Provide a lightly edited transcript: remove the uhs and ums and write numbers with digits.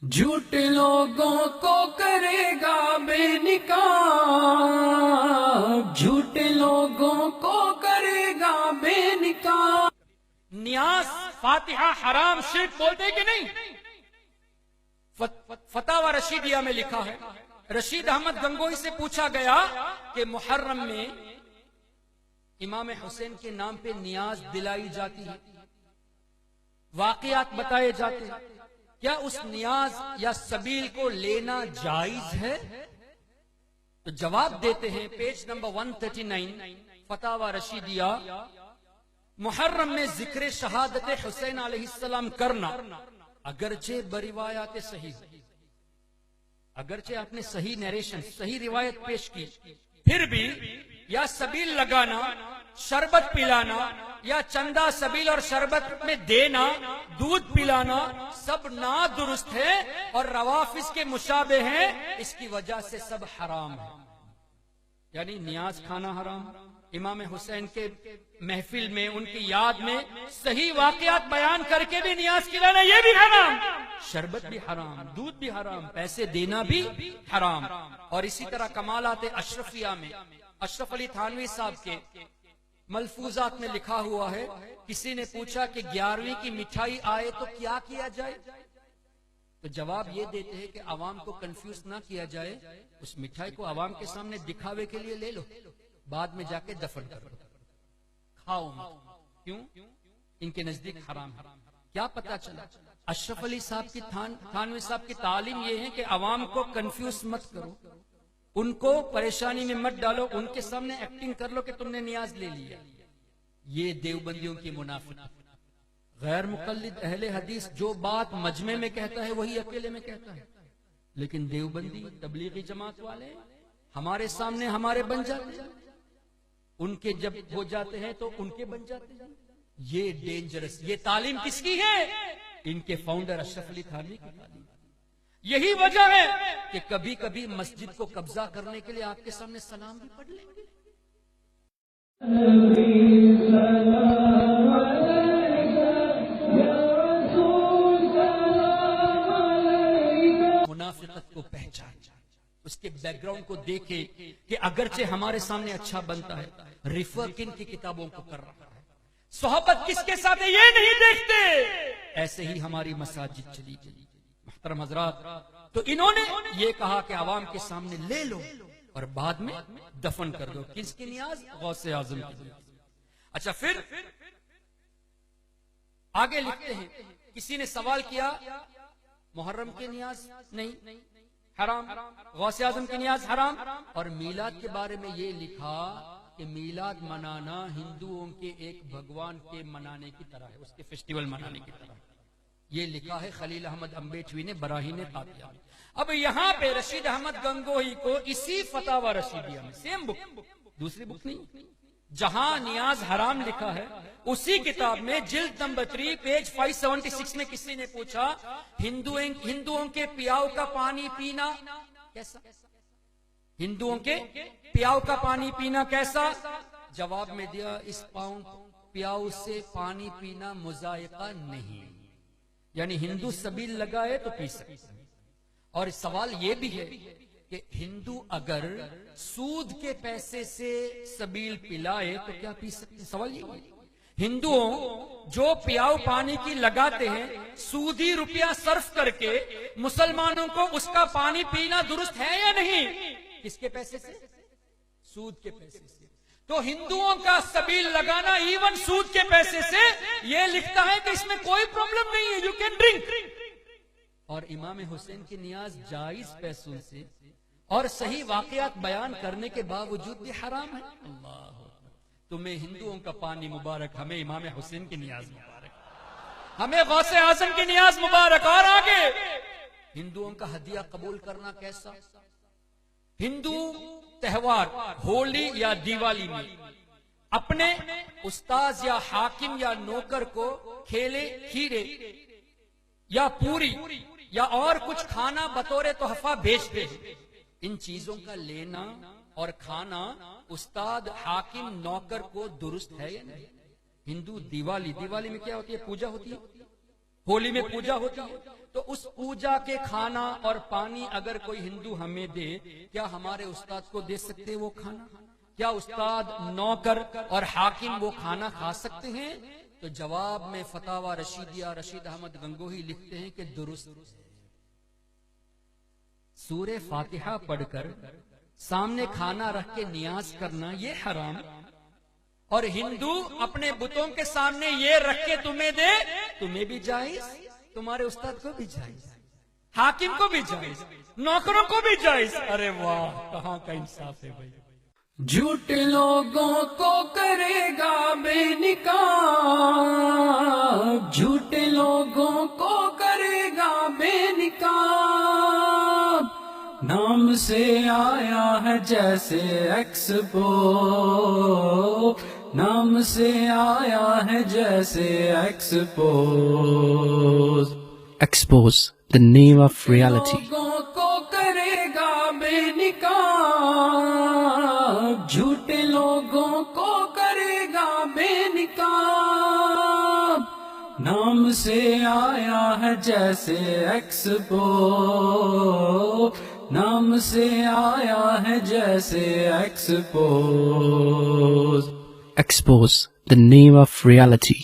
جھوٹے لوگوں کو کرے گا بے نکاح، جھوٹے لوگوں کو کرے گا بے نکاح۔ نیاز فاتحہ حرام شرک بولتے کہ نہیں؟ فتاوی رشیدیہ میں لکھا ہے، رشید احمد گنگوئی سے پوچھا گیا کہ محرم میں امام حسین کے نام پہ نیاز دلائی جاتی ہے، واقعات بتائے جاتے ہیں، کیا اس نیاز یا سبیل کو لینا جائز ہے؟ تو جواب دیتے ہیں پیج نمبر 139 فتاوی رشیدیہ، محرم میں ذکر شہادت حسین علیہ السلام کرنا اگرچہ بروایات صحیح، اگرچہ آپ نے صحیح نیریشن صحیح روایت پیش کی، پھر بھی یا سبیل لگانا، شربت پلانا، یا چندہ سبیل اور شربت میں دینا، دودھ پلانا، سب نادرست ہے اور روافظ کے مشابہ ہیں، اس کی وجہ سے سب حرام ہے۔ یعنی نیاز کھانا حرام، امام حسین کے محفل میں ان کی یاد میں صحیح واقعات بیان کر کے بھی نیاز کھلانا یہ بھی حرام، شربت بھی حرام، دودھ بھی حرام، پیسے دینا بھی حرام۔ اور اسی طرح کمالات اشرفیہ میں اشرف علی تھانوی صاحب کے ملفوظات میں لکھا ہوا ہے، کسی نے پوچھا کہ 11ویں کی مٹھائی آئے تو کیا کیا جائے؟ تو جواب یہ دیتے ہیں کہ عوام کو کنفیوز نہ کیا جائے، اس مٹھائی کو عوام کے سامنے دکھاوے کے لیے لے لو، بعد میں جا کے دفن کرو، کھاؤ مت۔ کیوں؟ ان کے نزدیک حرام ہے۔ کیا پتا چلا؟ اشرف علی صاحب کی تھانوی صاحب کی تعلیم یہ ہے کہ عوام کو کنفیوز مت کرو، ان کو پریشانی میں مت ڈالو، ان کے سامنے ایکٹنگ کر لو کہ تم نے نیاز لے لیا۔ یہ دیوبندیوں کی منافقت۔ غیر مقلد اہل حدیث جو بات مجمع میں کہتا ہے وہی اکیلے میں کہتا ہے، لیکن دیوبندی تبلیغی جماعت والے ہمارے سامنے ہمارے بن جاتے ہیں، ان کے جب ہو جاتے ہیں تو ان کے بن جاتے ہیں۔ یہ ڈینجرس، یہ تعلیم کس کی ہے؟ ان کے فاؤنڈر اشرف علی تھانوی کی تعلیم۔ یہی وجہ ہے کہ کبھی کبھی مسجد کو قبضہ کرنے کے لیے آپ کے سامنے سلام بھی پڑھ لیں گے۔ منافقت کو پہچان، اس کے بیک گراؤنڈ کو دیکھے کہ اگرچہ ہمارے سامنے اچھا بنتا ہے، ریفر کن کی کتابوں کو کر رہا ہے، صحبت کس کے ساتھ ہے یہ نہیں دیکھتے، ایسے ہی ہماری مساجد چلی گئی۔ محترم حضرات، تو انہوں نے یہ کہا کہ عوام کے سامنے لے لو اور بعد میں دفن کر دو۔ کس کی نیاز؟ غوث اعظم کی نیاز۔ اچھا، پھر آگے لکھتے ہیں، کسی نے سوال کیا محرم کی نیاز نہیں، حرام، غوث اعظم کی نیاز حرام، اور میلاد کے بارے میں یہ لکھا کہ میلاد منانا ہندوؤں کے ایک بھگوان کے منانے کی طرح ہے، اس کے فیسٹیول منانے کی طرح ہے۔ یہ لکھا ہے خلیل احمد امبیٹوی نے براہین قاطعہ میں۔ اب یہاں پہ رشید احمد گنگوہی کو اسی فتاوی رشیدیہ میں، سیم بک، دوسری بک نہیں، جہاں نیاز حرام لکھا ہے اسی کتاب میں جلد نمبر 3 پیج 576 میں کسی نے پوچھا ہندوؤں کے پیاؤ کا پانی پینا کیسا؟ ہندوؤں کے پیاؤ کا پانی پینا کیسا؟ جواب میں دیا، اس پیاؤ سے پانی پینا مذائقہ نہیں، یعنی ہندو سبیل لگائے تو پی سکتے ہیں۔ اور سوال یہ بھی ہے کہ ہندو اگر سود کے پیسے سے سبیل پلائے تو کیا پی سکتے ہیں؟ سوال یہ ہے، ہندوؤں جو پیاؤ پانی کی لگاتے ہیں سودی روپیہ صرف کر کے مسلمانوں کو اس کا پانی پینا درست ہے یا نہیں؟ کس کے پیسے سے؟ سود کے پیسے سے۔ تو ہندوؤں کا سبیل لگانا ایون سود کے پیسے سے، یہ لکھتا ہے کہ اس میں کوئی پرابلم نہیں ہے، یو کین ڈرنک۔ اور امام حسین کی نیاز جائز پیسوں سے اور صحیح واقعات بیان کرنے کے باوجود بھی حرام ہے۔ اللہ تمہیں ہندوؤں کا پانی مبارک، ہمیں امام حسین کی نیاز مبارک، ہمیں غوث اعظم کی نیاز مبارک۔ اور آگے ہندوؤں کا ہدیہ قبول کرنا کیسا؟ ہندو تہوار ہولی یا دیوالی میں اپنے استاذ یا حاکم یا نوکر کو کھیلے، کھیرے یا پوری یا اور کچھ کھانا بطور تحفہ بھیجتے ہیں۔ ان چیزوں کا لینا اور کھانا استاد، حاکم، نوکر کو درست ہے یا نہیں؟ ہندو دیوالی میں کیا ہوتی ہے؟ پوجا ہوتی ہے، ہولی میں پوجا ہوتی ہے، تو اس پوجا کے کھانا اور پانی اگر کوئی ہندو ہمیں دے، کیا ہمارے استاد کو دے سکتے وہ کھانا؟ کیا استاد، نوکر اور حاکم وہ کھانا کھا سکتے ہیں؟ تو جواب میں فتاوی رشیدیہ رشید احمد گنگوہی لکھتے ہیں کہ درست۔ سورہ فاتحہ پڑھ کر سامنے کھانا رکھ کے نیاز کرنا یہ حرام، اور ہندو اپنے بتوں کے سامنے یہ رکھ کے تمہیں دے، تمہیں بھی جائز، تمہارے استاد کو بھی جائز، حاکم کو بھی جائز، نوکروں کو بھی جائز۔ ارے واہ، کہاں کا انصاف ہے بھائی۔ جھوٹے لوگوں کو کرے گا بے نقاب، جھوٹے لوگوں کو کرے گا بے نقاب، نام سے آیا ہے جیسے ایکسپو، نام سے آیا ہے جیسے expose. Expose the name of reality. لوگوں کو کرے گا بے نقاب، جھوٹے لوگوں کو کرے گا بے نقاب، نام سے آیا ہے جیسے ایکسپو، نام سے آیا ہے جیسے expose. Expose the name of reality.